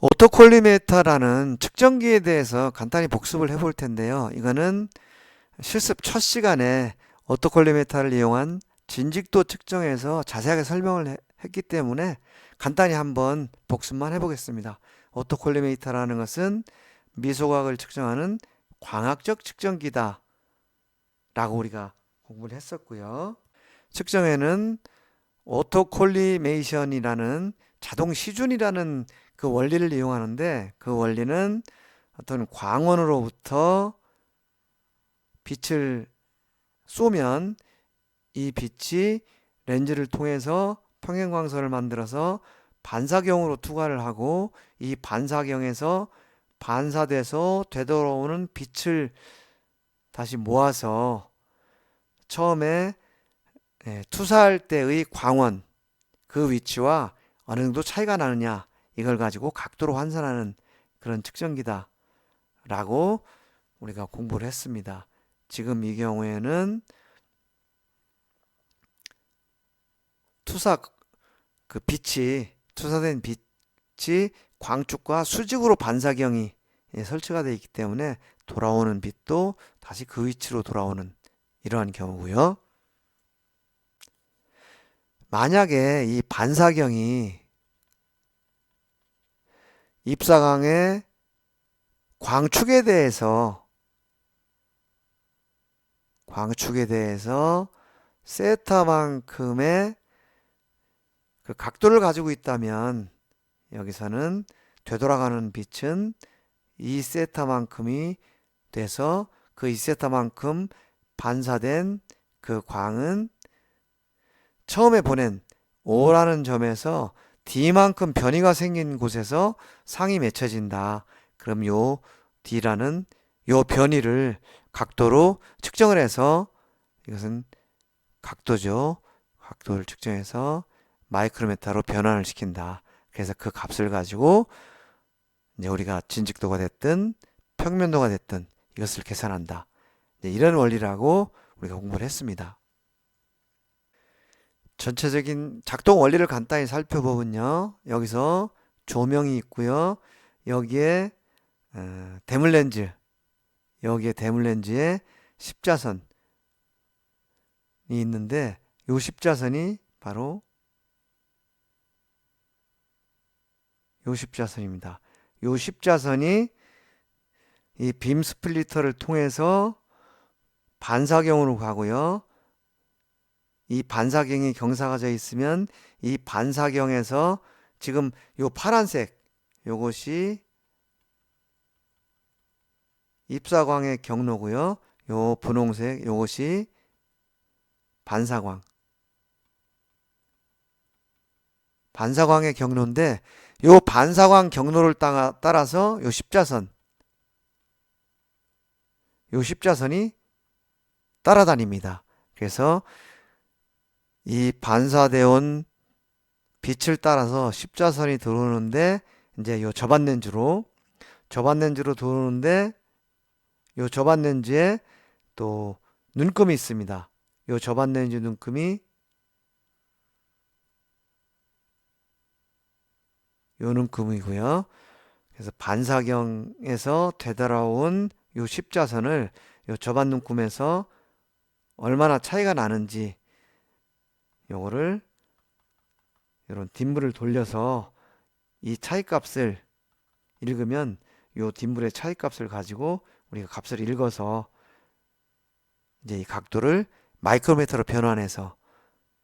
오토콜리메이터라는 측정기에 대해서 간단히 복습을 해볼 텐데요. 이거는 실습 첫 시간에 오토콜리메이터를 이용한 진직도 측정에서 자세하게 설명을 했기 때문에 간단히 한번 복습만 해보겠습니다. 오토콜리메이터라는 것은 미소각을 측정하는 광학적 측정기다 라고 우리가 공부를 했었고요. 측정에는 오토콜리메이션이라는 자동 시준이라는 그 원리를 이용하는데, 그 원리는 어떤 광원으로부터 빛을 쏘면 이 빛이 렌즈를 통해서 평행광선을 만들어서 반사경으로 투과를 하고, 이 반사경에서 반사돼서 되돌아오는 빛을 다시 모아서 처음에 투사할 때의 광원, 그 위치와 어느 정도 차이가 나느냐, 이걸 가지고 각도로 환산하는 그런 측정기다 라고 우리가 공부를 했습니다. 지금 이 경우에는 투사된 빛이 광축과 수직으로 반사경이 설치가 되어 있기 때문에 돌아오는 빛도 다시 그 위치로 돌아오는 이러한 경우고요. 만약에 이 반사경이 입사광의 광축에 대해서 세타만큼의 그 각도를 가지고 있다면, 여기서는 되돌아가는 빛은 2세타만큼이 돼서 그 2세타만큼 반사된 그 광은 처음에 보낸 O라는 점에서 D만큼 변이가 생긴 곳에서 상이 맺혀진다. 그럼 요 D라는 요 변이를 각도로 측정을 해서, 이것은 각도죠. 각도를 측정해서 마이크로미터로 변환을 시킨다. 그래서 그 값을 가지고 이제 우리가 진직도가 됐든 평면도가 됐든 이것을 계산한다. 이런 원리라고 우리가 공부를 했습니다. 전체적인 작동 원리를 간단히 살펴보면요. 여기서 조명이 있고요. 여기에 대물렌즈, 여기에 대물렌즈에 십자선이 있는데, 이 십자선이 바로 이 십자선입니다. 이 십자선이 이 빔 스플리터를 통해서 반사경으로 가고요. 이 반사경이 경사가 있으면 이 반사경에서 지금 요 파란색, 요것이 입사광의 경로고요. 요 분홍색, 요것이 반사광의 경로인데, 요 반사광 경로를 따라서 요 십자선이 따라다닙니다. 그래서 이 반사되어 온 빛을 따라서 십자선이 들어오는데, 이제 요 저반 렌즈로 들어오는데, 요 저반 렌즈에 또 눈금이 있습니다. 요 저반 렌즈 눈금이 요 눈금이고요. 그래서 반사경에서 되돌아온 요 십자선을 요 저반 눈금에서 얼마나 차이가 나는지, 요거를 이런 뒷물을 돌려서 이 차이값을 읽으면, 요 뒷물의 차이값을 가지고 우리가 값을 읽어서 이제 이 각도를 마이크로미터로 변환해서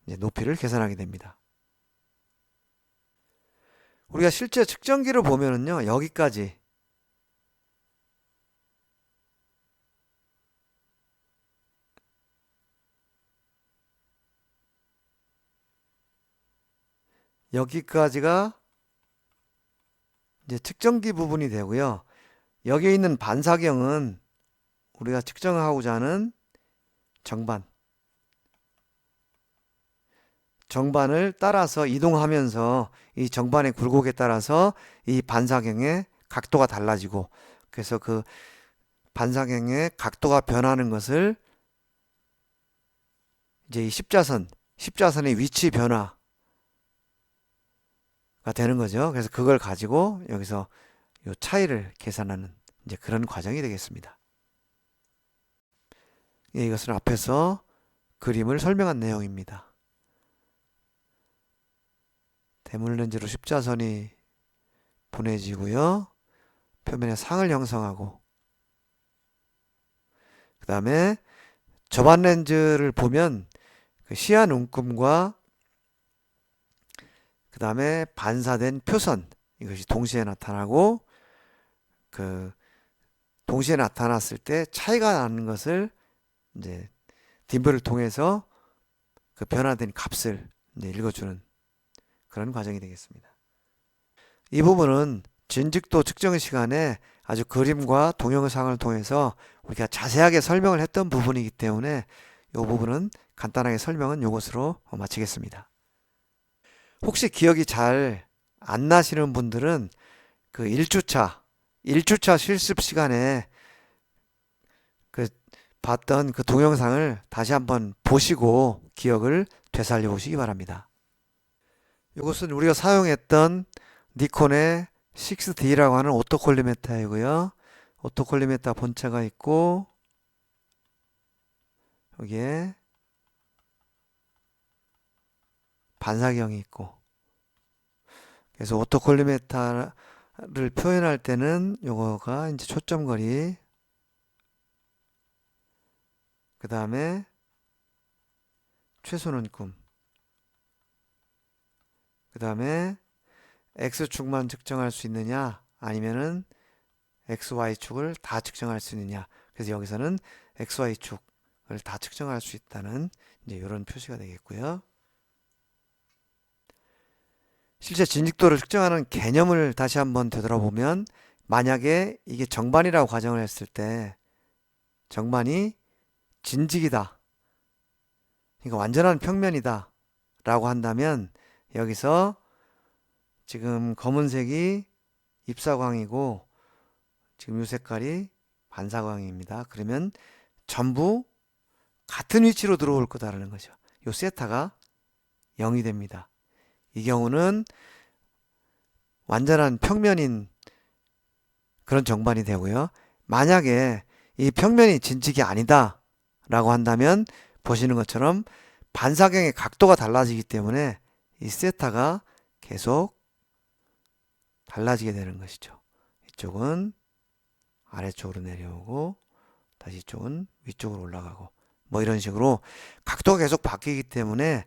이제 높이를 계산하게 됩니다. 우리가 실제 측정기를 보면은요, 여기까지가 이제 측정기 부분이 되고요. 여기에 있는 반사경은 우리가 측정하고자 하는 정반을 따라서 이동하면서 이 정반의 굴곡에 따라서 이 반사경의 각도가 달라지고, 그래서 그 반사경의 각도가 변하는 것을 이제 이 십자선의 위치 변화, 되는 거죠. 그래서 그걸 가지고 여기서 요 차이를 계산하는 이제 그런 과정이 되겠습니다. 예, 이것은 앞에서 그림을 설명한 내용입니다. 대물 렌즈로 십자선이 보내지고요. 표면에 상을 형성하고 그 다음에 접안 렌즈를 보면 그 시야 눈금과 그 다음에 반사된 표선 이것이 동시에 나타나고 그 동시에 나타났을 때 차이가 나는 것을 이제 딤블을 통해서 그 변화된 값을 이제 읽어주는 그런 과정이 되겠습니다. 이 부분은 진직도 측정 시간에 아주 그림과 동영상을 통해서 우리가 자세하게 설명을 했던 부분이기 때문에 이 부분은 간단하게 설명은 이것으로 마치겠습니다. 혹시 기억이 잘 안 나시는 분들은 그 1주차 실습 시간에 그 봤던 그 동영상을 다시 한번 보시고 기억을 되살려 보시기 바랍니다. 이것은 우리가 사용했던 니콘의 6D라고 하는 오토콜리메타이고요. 오토콜리메타 본체가 있고 여기에 반사경이 있고 그래서 오토콜리메타를 표현할 때는 요거가 이제 초점거리 그 다음에 최소눈금 그 다음에 X축만 측정할 수 있느냐 아니면은 XY축을 다 측정할 수 있느냐 그래서 여기서는 XY축을 다 측정할 수 있다는 이제 이런 표시가 되겠고요. 실제 진직도를 측정하는 개념을 다시 한번 되돌아보면 만약에 이게 정반이라고 가정을 했을 때 정반이 진직이다. 그러니까 완전한 평면이다. 라고 한다면 여기서 지금 검은색이 입사광이고 지금 이 색깔이 반사광입니다. 그러면 전부 같은 위치로 들어올 거다라는 거죠. 이 세타가 0이 됩니다. 이 경우는 완전한 평면인 그런 정반이 되고요. 만약에 이 평면이 진직이 아니다 라고 한다면 보시는 것처럼 반사경의 각도가 달라지기 때문에 이 세타가 계속 달라지게 되는 것이죠. 이쪽은 아래쪽으로 내려오고 다시 이쪽은 위쪽으로 올라가고 뭐 이런 식으로 각도가 계속 바뀌기 때문에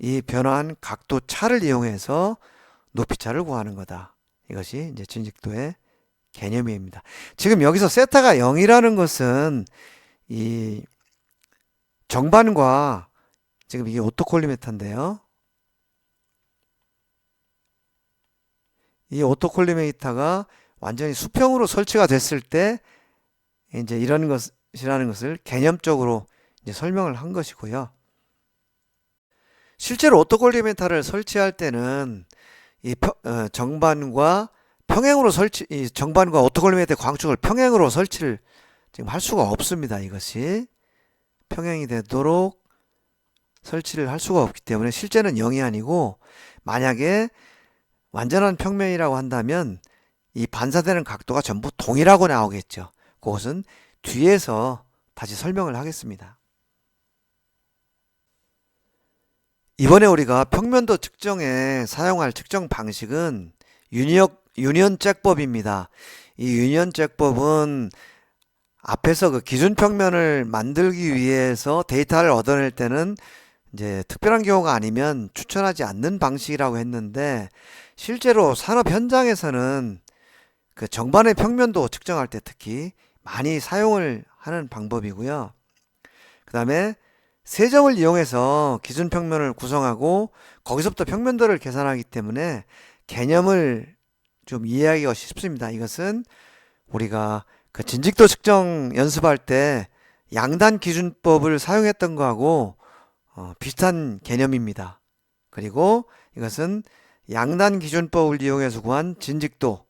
이 변화한 각도 차를 이용해서 높이차를 구하는 거다. 이것이 이제 진직도의 개념입니다. 지금 여기서 세타가 0이라는 것은 이 정반과 지금 이게 오토콜리메타인데요. 이 오토콜리메이터가 완전히 수평으로 설치가 됐을 때 이제 이런 것이라는 것을 개념적으로 이제 설명을 한 것이고요. 실제로 오토콜리메이터를 설치할 때는 이 정반과 평행으로 이 정반과 오토콜리메이터 광축을 평행으로 설치를 지금 할 수가 없습니다. 이것이 평행이 되도록 설치를 할 수가 없기 때문에 실제는 0이 아니고 만약에 완전한 평면이라고 한다면 이 반사되는 각도가 전부 동일하고 나오겠죠. 그것은 뒤에서 다시 설명을 하겠습니다. 이번에 우리가 평면도 측정에 사용할 측정 방식은 유니언 잭법입니다. 이 유니언 잭법은 앞에서 그 기준 평면을 만들기 위해서 데이터를 얻어낼 때는 이제 특별한 경우가 아니면 추천하지 않는 방식이라고 했는데 실제로 산업 현장에서는 그 정반의 평면도 측정할 때 특히 많이 사용을 하는 방법이고요. 그 다음에 세점을 이용해서 기준 평면을 구성하고 거기서부터 평면도를 계산하기 때문에 개념을 좀 이해하기가 쉽습니다. 이것은 우리가 그 진직도 측정 연습할 때 양단 기준법을 사용했던 거하고 비슷한 개념입니다. 그리고 이것은 양단 기준법을 이용해서 구한 진직도,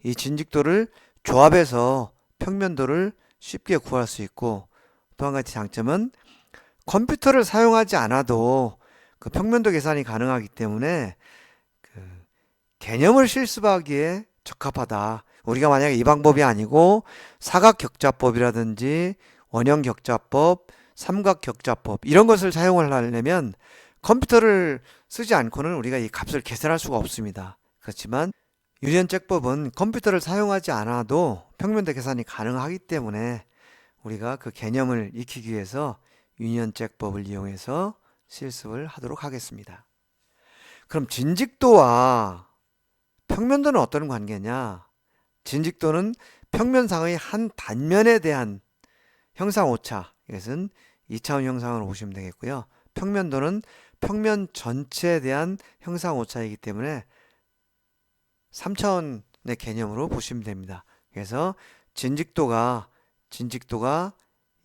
이 진직도를 조합해서 평면도를 쉽게 구할 수 있고 또 한 가지 장점은 컴퓨터를 사용하지 않아도 그 평면도 계산이 가능하기 때문에 그 개념을 실습하기에 적합하다. 우리가 만약에 이 방법이 아니고 사각격자법이라든지 원형격자법, 삼각격자법 이런 것을 사용을 하려면 컴퓨터를 쓰지 않고는 우리가 이 값을 계산할 수가 없습니다. 그렇지만 유연잭법은 컴퓨터를 사용하지 않아도 평면도 계산이 가능하기 때문에 우리가 그 개념을 익히기 위해서 유연잭법을 이용해서 실습을 하도록 하겠습니다. 그럼 진직도와 평면도는 어떤 관계냐? 진직도는 평면상의 한 단면에 대한 형상 오차, 이것은 2차원 형상으로 보시면 되겠고요. 평면도는 평면 전체에 대한 형상 오차이기 때문에 3차원의 개념으로 보시면 됩니다. 그래서 진직도가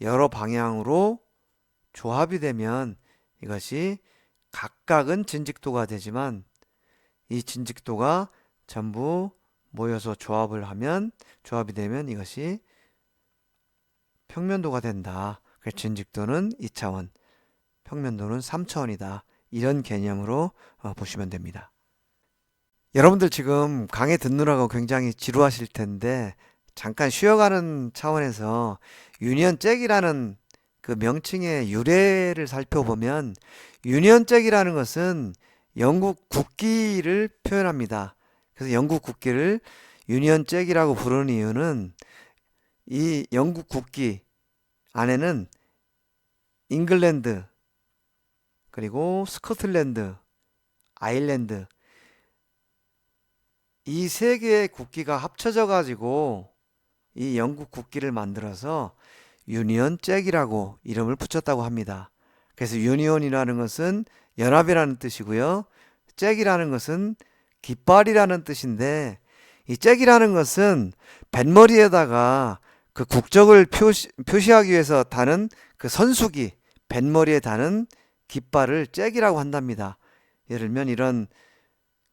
여러 방향으로 조합이 되면 이것이 각각은 진직도가 되지만 이 진직도가 전부 모여서 조합이 되면 이것이 평면도가 된다. 그래서 진직도는 2차원, 평면도는 3차원이다. 이런 개념으로 보시면 됩니다. 여러분들 지금 강의 듣느라고 굉장히 지루하실 텐데 잠깐 쉬어가는 차원에서 유니언 잭이라는 그 명칭의 유래를 살펴보면 유니언 잭이라는 것은 영국 국기를 표현합니다. 그래서 영국 국기를 유니언 잭이라고 부르는 이유는 이 영국 국기 안에는 잉글랜드, 그리고 스코틀랜드, 아일랜드 이 세 개의 국기가 합쳐져 가지고 이 영국 국기를 만들어서 유니언 잭이라고 이름을 붙였다고 합니다. 그래서 유니온이라는 것은 연합이라는 뜻이고요. 잭이라는 것은 깃발이라는 뜻인데 이 잭이라는 것은 뱃머리에다가 그 국적을 표시하기 위해서 다는 그 선수기, 뱃머리에 다는 깃발을 잭이라고 한답니다. 예를 들면 이런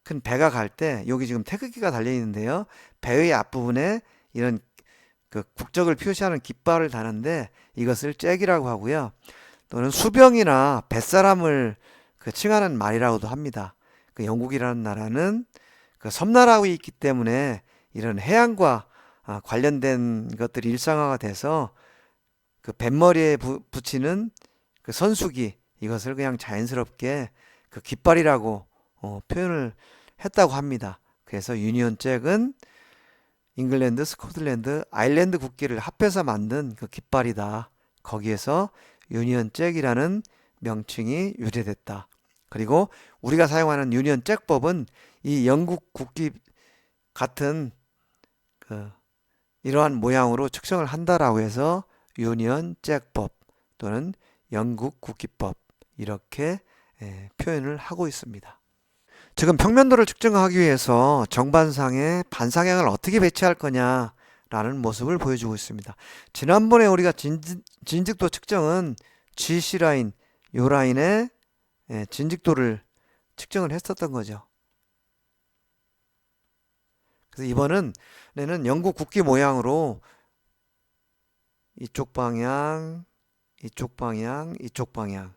큰 배가 갈 때 여기 지금 태극기가 달려 있는데요. 배의 앞부분에 이런 그 국적을 표시하는 깃발을 다는데 이것을 잭이라고 하고요. 또는 수병이나 뱃사람을 그 칭하는 말이라고도 합니다. 그 영국이라는 나라는 그 섬나라에 있기 때문에 이런 해양과 관련된 것들이 일상화가 돼서 그 뱃머리에 붙이는 그 선수기 이것을 그냥 자연스럽게 그 깃발이라고 표현을 했다고 합니다. 그래서 유니온 잭은 잉글랜드, 스코틀랜드, 아일랜드 국기를 합해서 만든 그 깃발이다. 거기에서 유니온 잭이라는 명칭이 유래됐다. 그리고 우리가 사용하는 유니온 잭법은 이 영국 국기 같은 그 이러한 모양으로 측정을 한다라고 해서 유니온 잭법 또는 영국 국기법 이렇게 표현을 하고 있습니다. 지금 평면도를 측정하기 위해서 정반상에 반사각을 어떻게 배치할 거냐라는 모습을 보여주고 있습니다. 지난번에 우리가 진직도 측정은 GC 라인, 요 라인에 진직도를 측정을 했었던 거죠. 그래서 이번에는 영국 국기 모양으로 이쪽 방향, 이쪽 방향, 이쪽 방향,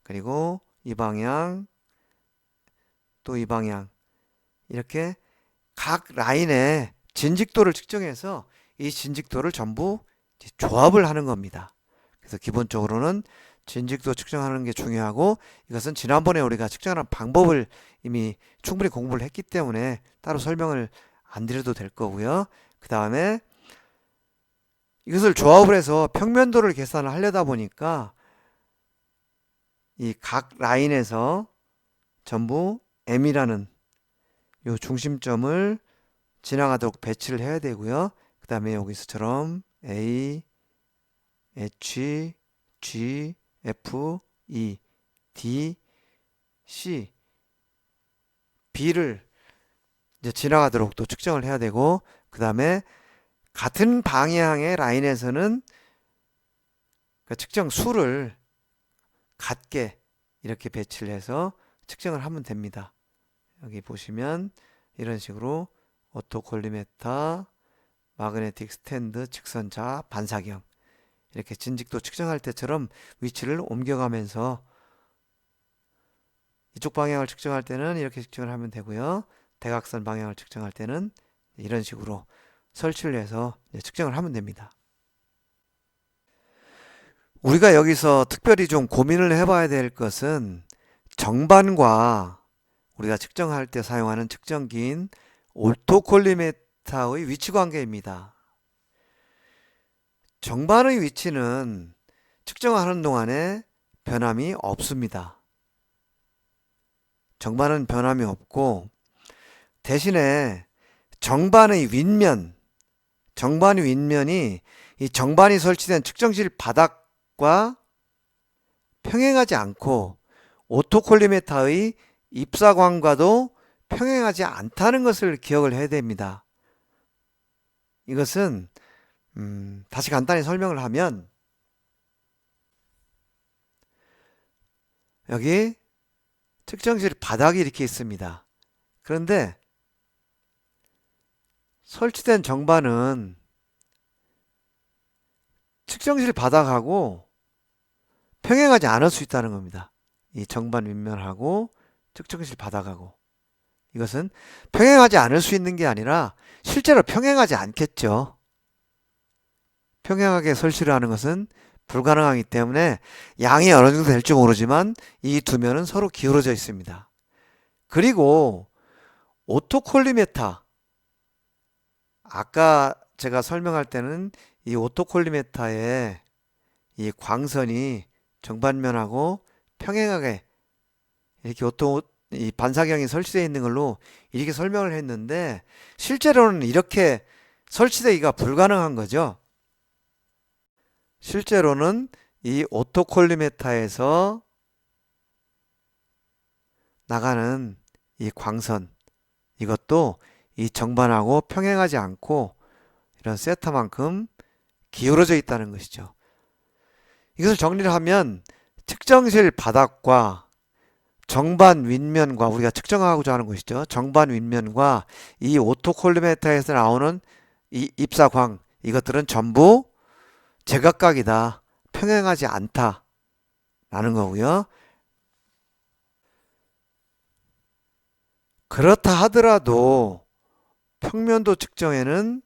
그리고 이 방향, 또 이 방향 이렇게 각 라인의 진직도를 측정해서 이 진직도를 전부 조합을 하는 겁니다. 그래서 기본적으로는 진직도 측정하는 게 중요하고 이것은 지난번에 우리가 측정하는 방법을 이미 충분히 공부를 했기 때문에 따로 설명을 안 드려도 될 거고요. 그 다음에 이것을 조합을 해서 평면도를 계산을 하려다 보니까 이 각 라인에서 전부 M이라는 요 중심점을 지나가도록 배치를 해야 되고요. 그 다음에 여기서처럼 A, H, G, F, E, D, C, B를 이제 지나가도록 또 측정을 해야 되고 그 다음에 같은 방향의 라인에서는 그 측정 수를 같게 이렇게 배치를 해서 측정을 하면 됩니다. 여기 보시면 이런 식으로 오토콜리메터, 마그네틱 스탠드, 직선자, 반사경 이렇게 진직도 측정할 때처럼 위치를 옮겨가면서 이쪽 방향을 측정할 때는 이렇게 측정을 하면 되고요. 대각선 방향을 측정할 때는 이런 식으로 설치를 해서 측정을 하면 됩니다. 우리가 여기서 특별히 좀 고민을 해봐야 될 것은 정반과 우리가 측정할 때 사용하는 측정기인 오토콜리메타의 위치 관계입니다. 정반의 위치는 측정하는 동안에 변함이 없습니다. 정반은 변함이 없고 대신에 정반의 윗면, 정반의 윗면이 이 정반이 설치된 측정실 바닥과 평행하지 않고 오토콜리메타의 입사광과도 평행하지 않다는 것을 기억을 해야 됩니다. 이것은 다시 간단히 설명을 하면 여기 측정실 바닥이 이렇게 있습니다. 그런데 설치된 정반은 측정실 바닥하고 평행하지 않을 수 있다는 겁니다. 이 정반 윗면하고 측정실 바닥하고 이것은 평행하지 않을 수 있는 게 아니라 실제로 평행하지 않겠죠. 평행하게 설치를 하는 것은 불가능하기 때문에 양이 어느 정도 될지 모르지만 이 두 면은 서로 기울어져 있습니다. 그리고 오토콜리메타, 아까 제가 설명할 때는 이 오토콜리메타의 이 광선이 정반면하고 평행하게 이렇게 이 반사경이 설치되어 있는 걸로 이렇게 설명을 했는데 실제로는 이렇게 설치되기가 불가능한 거죠. 실제로는 이 오토콜리메타에서 나가는 이 광선, 이것도 이 정반하고 평행하지 않고 이런 세타만큼 기울어져 있다는 것이죠. 이것을 정리를 하면 측정실 바닥과 정반 윗면과 우리가 측정하고자 하는 것이죠. 정반 윗면과 이 오토콜리메타에서 나오는 이 입사광, 이것들은 전부 제각각이다. 평행하지 않다. 라는 거고요. 그렇다 하더라도 평면도 측정에는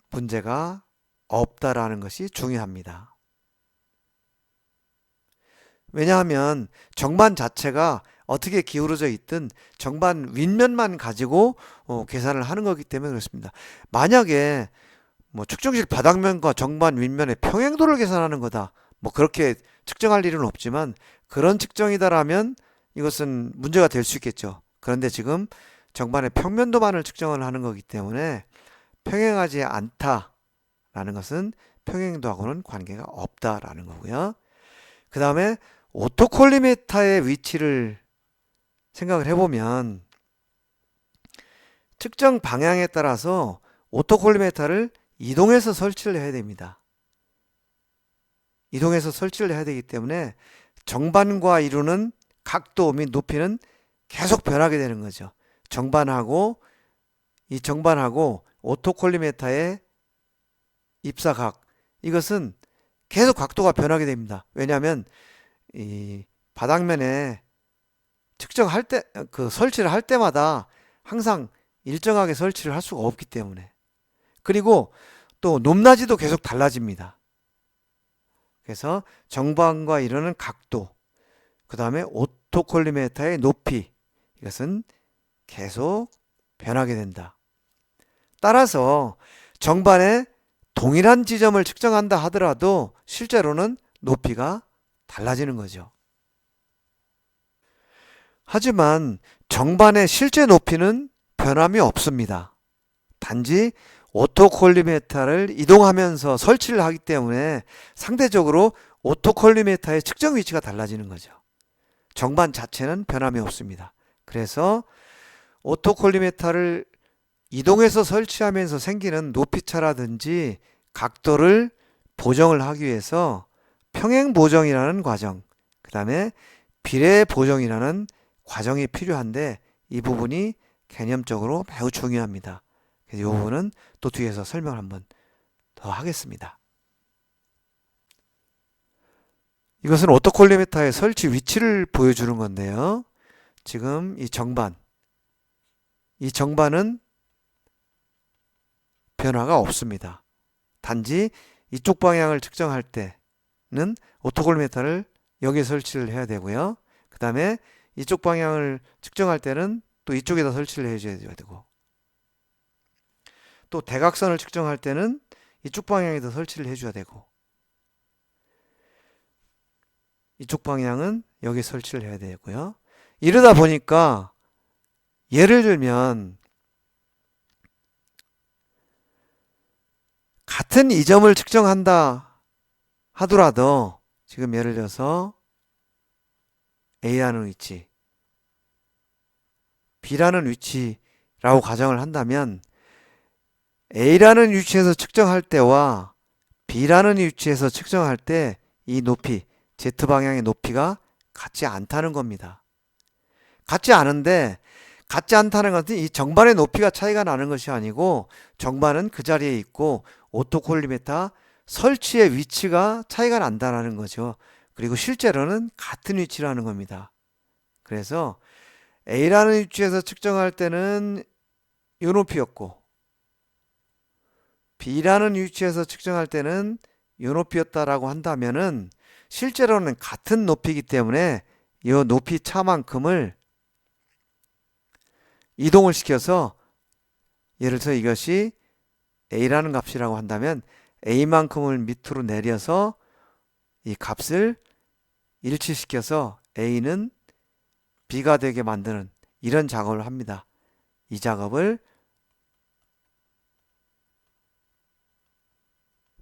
문제가 없다라는 것이 중요합니다. 왜냐하면 정반 자체가 어떻게 기울어져 있든 정반 윗면만 가지고 계산을 하는 거기 때문에 그렇습니다. 만약에 뭐 측정실 바닥면과 정반 윗면의 평행도를 계산하는 거다. 뭐 그렇게 측정할 일은 없지만 그런 측정이다라면 이것은 문제가 될 수 있겠죠. 그런데 지금 정반의 평면도만을 측정을 하는 거기 때문에 평행하지 않다라는 것은 평행도하고는 관계가 없다라는 거고요. 그 다음에 오토콜리메타의 위치를 생각을 해보면 측정 방향에 따라서 오토콜리메타를 이동해서 설치를 해야 됩니다. 이동해서 설치를 해야 되기 때문에 정반과 이루는 각도 및 높이는 계속 변하게 되는 거죠. 정반하고 오토콜리메타의 입사각, 이것은 계속 각도가 변하게 됩니다. 왜냐하면 이 바닥면에 측정할 때, 설치를 할 때마다 항상 일정하게 설치를 할 수가 없기 때문에. 그리고 또 높낮이도 계속 달라집니다. 그래서 정반과 이루는 각도, 그 다음에 오토콜리메타의 높이, 이것은 계속 변하게 된다. 따라서 정반에 동일한 지점을 측정한다 하더라도 실제로는 높이가 달라지는 거죠. 하지만 정반의 실제 높이는 변함이 없습니다. 단지 오토콜리메타를 이동하면서 설치를 하기 때문에 상대적으로 오토콜리메타의 측정 위치가 달라지는 거죠. 정반 자체는 변함이 없습니다. 그래서 오토콜리메타를 이동해서 설치하면서 생기는 높이차라든지 각도를 보정을 하기 위해서 평행 보정이라는 과정, 그 다음에 비례 보정이라는 과정이 필요한데 이 부분이 개념적으로 매우 중요합니다. 그래서 이 부분은 또 뒤에서 설명을 한번 더 하겠습니다. 이것은 오토콜리메타의 설치 위치를 보여주는 건데요. 지금 이 정반, 이 정반은 변화가 없습니다. 단지 이쪽 방향을 측정할 때는 오토골리메터를 여기에 설치를 해야 되고요. 그 다음에 이쪽 방향을 측정할 때는 또 이쪽에다 설치를 해줘야 되고, 또 대각선을 측정할 때는 이쪽 방향에다 설치를 해줘야 되고, 이쪽 방향은 여기 설치를 해야 되고요. 이러다 보니까 예를 들면 같은 이 점을 측정한다 하더라도, 지금 예를 들어서 A라는 위치, B라는 위치라고 가정을 한다면 A라는 위치에서 측정할 때와 B라는 위치에서 측정할 때 이 높이, Z방향의 높이가 같지 않다는 겁니다. 같지 않은데, 같지 않다는 것은 이 정반의 높이가 차이가 나는 것이 아니고, 정반은 그 자리에 있고 오토콜리메터 설치의 위치가 차이가 난다는 거죠. 그리고 실제로는 같은 위치라는 겁니다. 그래서 A라는 위치에서 측정할 때는 이 높이였고, B라는 위치에서 측정할 때는 이 높이였다라고 한다면은 실제로는 같은 높이이기 때문에 이 높이 차만큼을 이동을 시켜서, 예를 들어 이것이 A라는 값이라고 한다면 A만큼을 밑으로 내려서 이 값을 일치시켜서 A는 B가 되게 만드는 이런 작업을 합니다. 이 작업을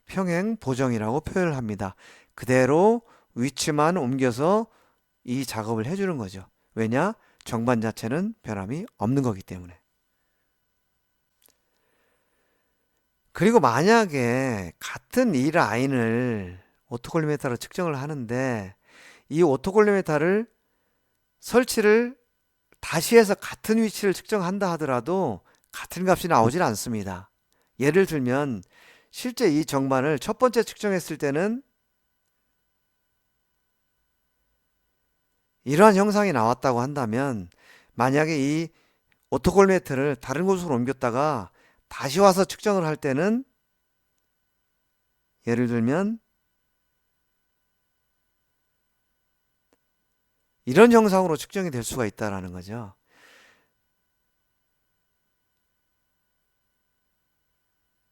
평행 보정이라고 표현을 합니다. 그대로 위치만 옮겨서 이 작업을 해주는 거죠. 왜냐? 정반 자체는 변함이 없는 거기 때문에. 그리고 만약에 같은 이 라인을 오토콜리메터로 측정을 하는데, 이 오토콜리메터를 설치를 다시 해서 같은 위치를 측정한다 하더라도 같은 값이 나오질 않습니다. 예를 들면 실제 이 정반을 첫 번째 측정했을 때는 이러한 형상이 나왔다고 한다면, 만약에 이 오토골리메터를 다른 곳으로 옮겼다가 다시 와서 측정을 할 때는, 예를 들면 이런 형상으로 측정이 될 수가 있다는 거죠.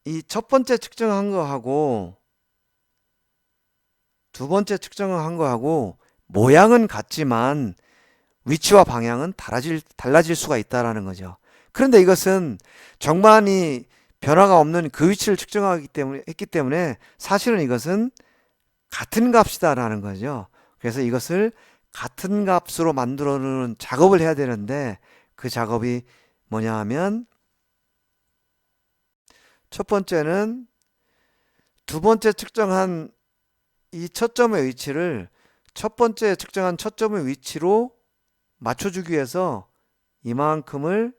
이 첫 번째 측정한 거하고 두 번째 측정한 거하고 모양은 같지만 위치와 방향은 달라질 수가 있다는 거죠. 그런데 이것은 정반이 변화가 없는 그 위치를 했기 때문에 사실은 이것은 같은 값이다라는 거죠. 그래서 이것을 같은 값으로 만들어 놓는 작업을 해야 되는데, 그 작업이 뭐냐 하면, 첫 번째는 두 번째 측정한 이 초점의 위치를 첫 번째 측정한 초점의 위치로 맞춰주기 위해서 이만큼을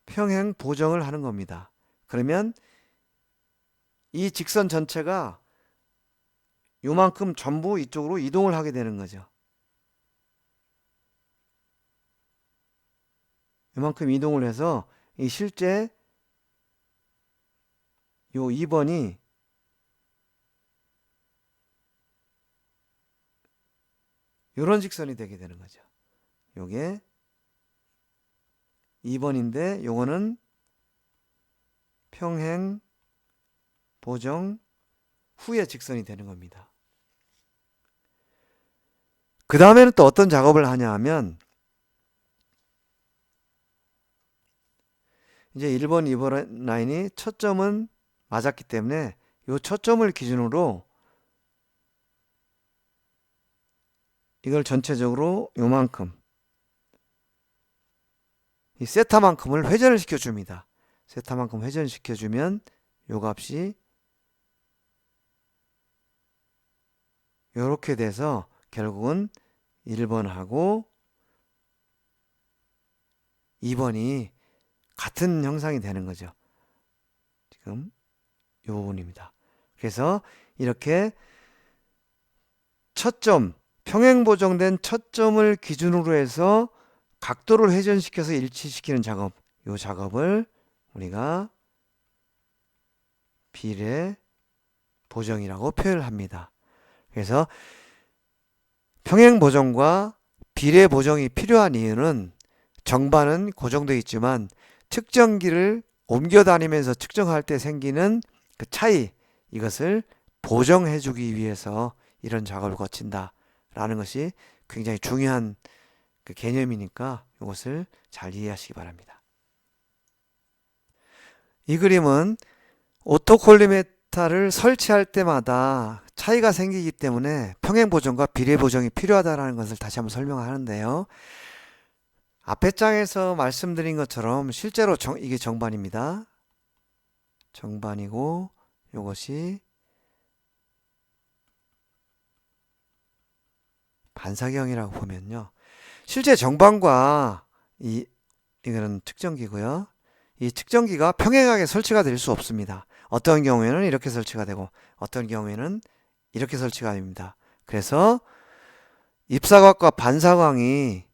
평행 보정을 하는 겁니다. 그러면 이 직선 전체가 요만큼 전부 이쪽으로 이동을 하게 되는 거죠. 요만큼 이동을 해서 이 실제 요 2번이 요런 직선이 되게 되는 거죠. 요게 2번인데 요거는 평행 보정 후의 직선이 되는 겁니다. 그 다음에는 또 어떤 작업을 하냐 하면, 이제 1번, 2번 라인이 초점은 맞았기 때문에 요 초점을 기준으로 이걸 전체적으로 요만큼, 이 세타만큼을 회전을 시켜줍니다. 세타만큼 회전시켜주면 요 값이 요렇게 돼서 결국은 1번하고 2번이 같은 형상이 되는 거죠. 지금 이 부분입니다. 그래서 이렇게 초점, 평행 보정된 첫 점을 기준으로 해서 각도를 회전시켜서 일치시키는 작업, 이 작업을 우리가 비례 보정이라고 표현을 합니다. 그래서 평행 보정과 비례 보정이 필요한 이유는 정반은 고정되어 있지만 측정기를 옮겨 다니면서 측정할 때 생기는 그 차이, 이것을 보정해 주기 위해서 이런 작업을 거친다 라는 것이 굉장히 중요한 그 개념이니까 이것을 잘 이해하시기 바랍니다. 이 그림은 오토콜리메타를 설치할 때마다 차이가 생기기 때문에 평행 보정과 비례 보정이 필요하다는 것을 다시 한번 설명하는데요. 앞에 장에서 말씀드린 것처럼 실제로 이게 정반입니다. 정반이고 이것이 반사경이라고 보면요. 실제 정반과 이거는 측정기고요. 이 측정기가 평행하게 설치가 될 수 없습니다. 어떤 경우에는 이렇게 설치가 되고 어떤 경우에는 이렇게 설치가 됩니다. 그래서 입사각과 반사광이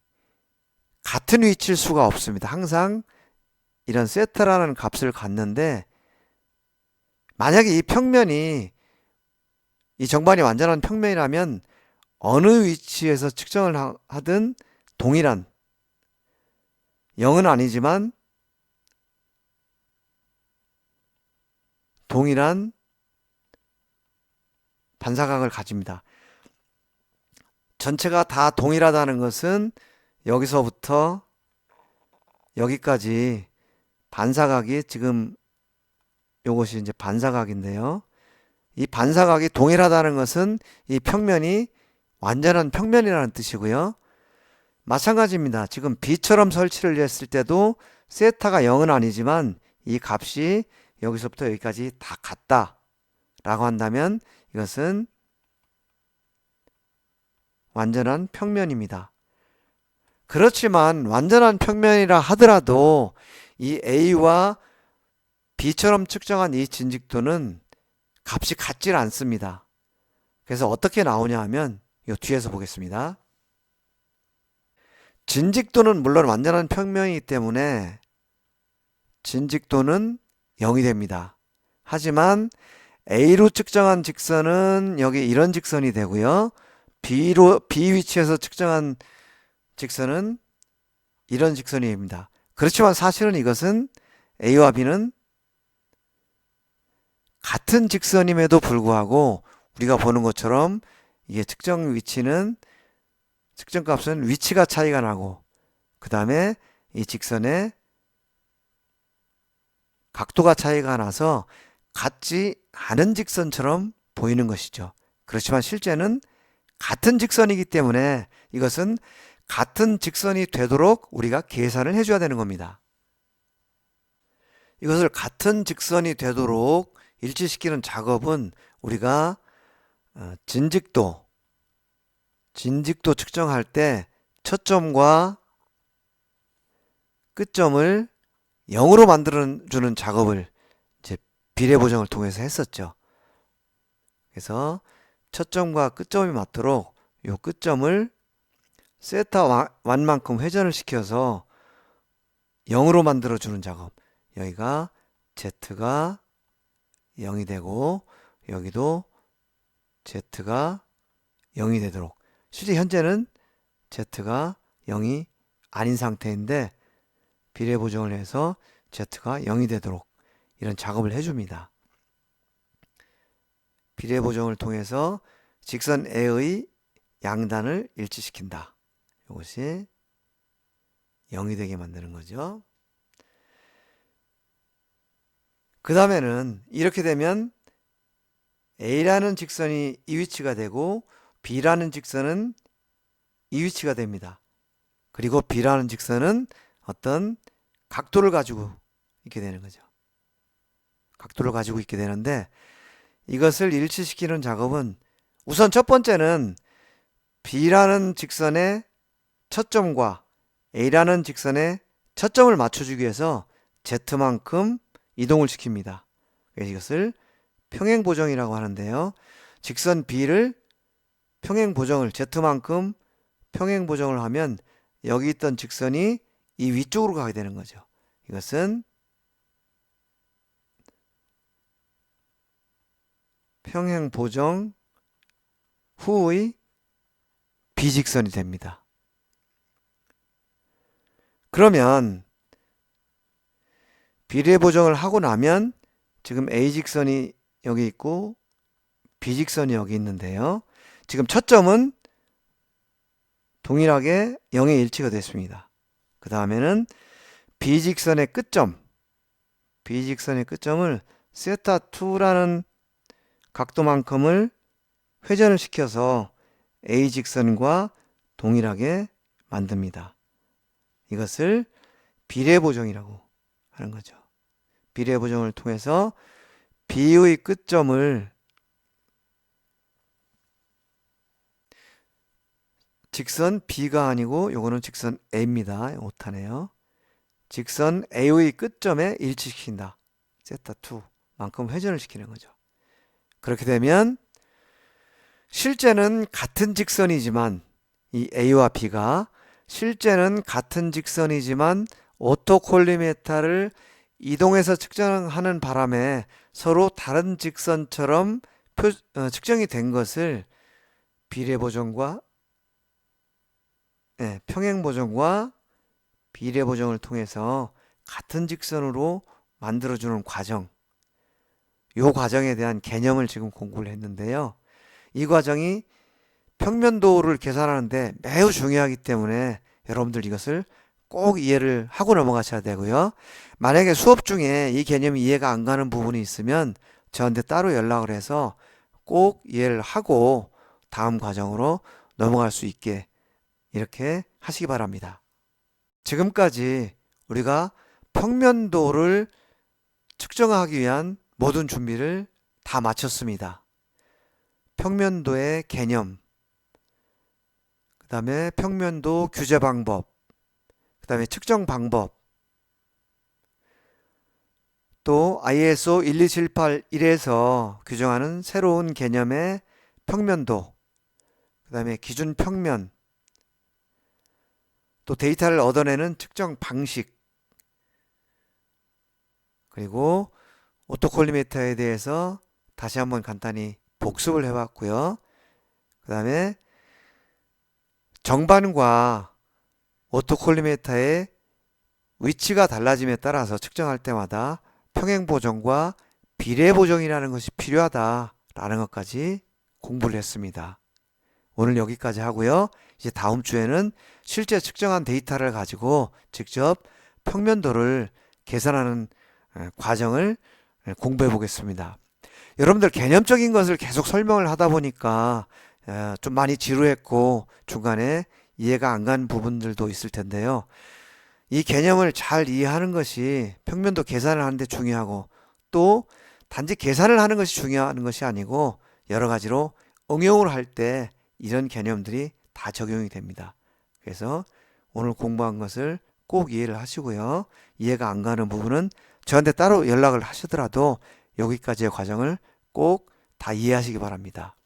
같은 위치일 수가 없습니다. 항상 이런 세타라는 값을 갖는데 만약에 이 평면이 이 정반이 완전한 평면이라면 어느 위치에서 측정을 하든 동일한 0은 아니지만 동일한 반사각을 가집니다. 전체가 다 동일하다는 것은 여기서부터 여기까지 반사각이 지금 요것이 이제 반사각인데요. 이 반사각이 동일하다는 것은 이 평면이 완전한 평면이라는 뜻이고요. 마찬가지입니다. 지금 B처럼 설치를 했을 때도 세타가 0은 아니지만 이 값이 여기서부터 여기까지 다 같다 라고 한다면 이것은 완전한 평면입니다. 그렇지만 완전한 평면이라 하더라도 이 A와 B처럼 측정한 이 진직도는 값이 같질 않습니다. 그래서 어떻게 나오냐 하면 이 뒤에서 보겠습니다. 진직도는 물론 완전한 평면이기 때문에 진직도는 0이 됩니다. 하지만 A로 측정한 직선은 여기 이런 직선이 되고요. B 위치에서 측정한 직선은 이런 직선이 됩니다. 그렇지만 사실은 이것은 A와 B는 같은 직선임에도 불구하고 우리가 보는 것처럼 이게 측정 값은 위치가 차이가 나고 그 다음에 이 직선의 각도가 차이가 나서 같지 않은 직선처럼 보이는 것이죠. 그렇지만 실제는 같은 직선이기 때문에 이것은 같은 직선이 되도록 우리가 계산을 해줘야 되는 겁니다. 이것을 같은 직선이 되도록 일치시키는 작업은 우리가 진직도 측정할 때 첫 점과 끝점을 0으로 만들어주는 작업을 이제 비례 보정을 통해서 했었죠. 그래서 첫 점과 끝점이 맞도록 이 끝점을 세타 1만큼 회전을 시켜서 0으로 만들어주는 작업. 여기가 Z가 0이 되고 여기도 Z가 0이 되도록. 실제 현재는 Z가 0이 아닌 상태인데 비례 보정을 해서 Z가 0이 되도록 이런 작업을 해줍니다. 비례 보정을 통해서 직선 A의 양단을 일치시킨다. 이것이 0이 되게 만드는 거죠. 그 다음에는 이렇게 되면 A라는 직선이 이 위치가 되고 B라는 직선은 이 위치가 됩니다. 그리고 B라는 직선은 어떤 각도를 가지고 있게 되는 거죠. 각도를 가지고 있게 되는데 이것을 일치시키는 작업은 우선 첫 번째는 B라는 직선의 첫 점과 A라는 직선의 첫 점을 맞춰주기 위해서 Z만큼 이동을 시킵니다. 그래서 이것을 평행 보정이라고 하는데요. 직선 B를 평행보정을 Z만큼 평행보정을 하면 여기 있던 직선이 이 위쪽으로 가게 되는 거죠. 이것은 평행보정 후의 비직선이 됩니다. 그러면 비례보정을 하고 나면 지금 A직선이 여기 있고 B직선이 여기 있는데요. 지금 첫 점은 동일하게 0의 일치가 됐습니다. 그 다음에는 B직선의 끝점을 세타2라는 각도만큼을 회전을 시켜서 A직선과 동일하게 만듭니다. 이것을 비례보정이라고 하는 거죠. 비례보정을 통해서 B의 끝점을 직선 B가 아니고 요거는 직선 A입니다. 오타네요. 직선 A의 끝점에 일치시킨다. 세타2만큼 회전을 시키는 거죠. 그렇게 되면 실제는 같은 직선이지만 이 A와 B가 실제는 같은 직선이지만 오토콜리메타를 이동해서 측정하는 바람에 서로 다른 직선처럼 측정이 된 것을 비례보정과 평행보정과 비례보정을 통해서 같은 직선으로 만들어주는 과정, 이 과정에 대한 개념을 지금 공부를 했는데요. 이 과정이 평면도를 계산하는데 매우 중요하기 때문에 여러분들 이것을 꼭 이해를 하고 넘어가셔야 되고요. 만약에 수업 중에 이 개념이 이해가 안 가는 부분이 있으면 저한테 따로 연락을 해서 꼭 이해를 하고 다음 과정으로 넘어갈 수 있게 이렇게 하시기 바랍니다. 지금까지 우리가 평면도를 측정하기 위한 모든 준비를 다 마쳤습니다. 평면도의 개념, 그 다음에 평면도 규제 방법, 그 다음에 측정 방법, 또 ISO 12781에서 규정하는 새로운 개념의 평면도, 그 다음에 기준 평면, 또 데이터를 얻어내는 측정 방식, 그리고 오토콜리메터에 대해서 다시 한번 간단히 복습을 해봤고요. 그 다음에 정반과 오토콜리메터의 위치가 달라짐에 따라서 측정할 때마다 평행보정과 비례보정이라는 것이 필요하다라는 것까지 공부를 했습니다. 오늘 여기까지 하고요. 이제 다음 주에는 실제 측정한 데이터를 가지고 직접 평면도를 계산하는 과정을 공부해 보겠습니다. 여러분들 개념적인 것을 계속 설명을 하다 보니까 좀 많이 지루했고 중간에 이해가 안 간 부분들도 있을 텐데요. 이 개념을 잘 이해하는 것이 평면도 계산을 하는 데 중요하고 또 단지 계산을 하는 것이 중요한 것이 아니고 여러 가지로 응용을 할 때 이런 개념들이 다 적용이 됩니다. 그래서 오늘 공부한 것을 꼭 이해를 하시고요. 이해가 안 가는 부분은 저한테 따로 연락을 하시더라도 여기까지의 과정을 꼭 다 이해하시기 바랍니다.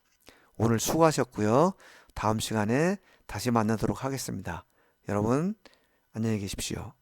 오늘 수고하셨고요. 다음 시간에 다시 만나도록 하겠습니다. 여러분 안녕히 계십시오.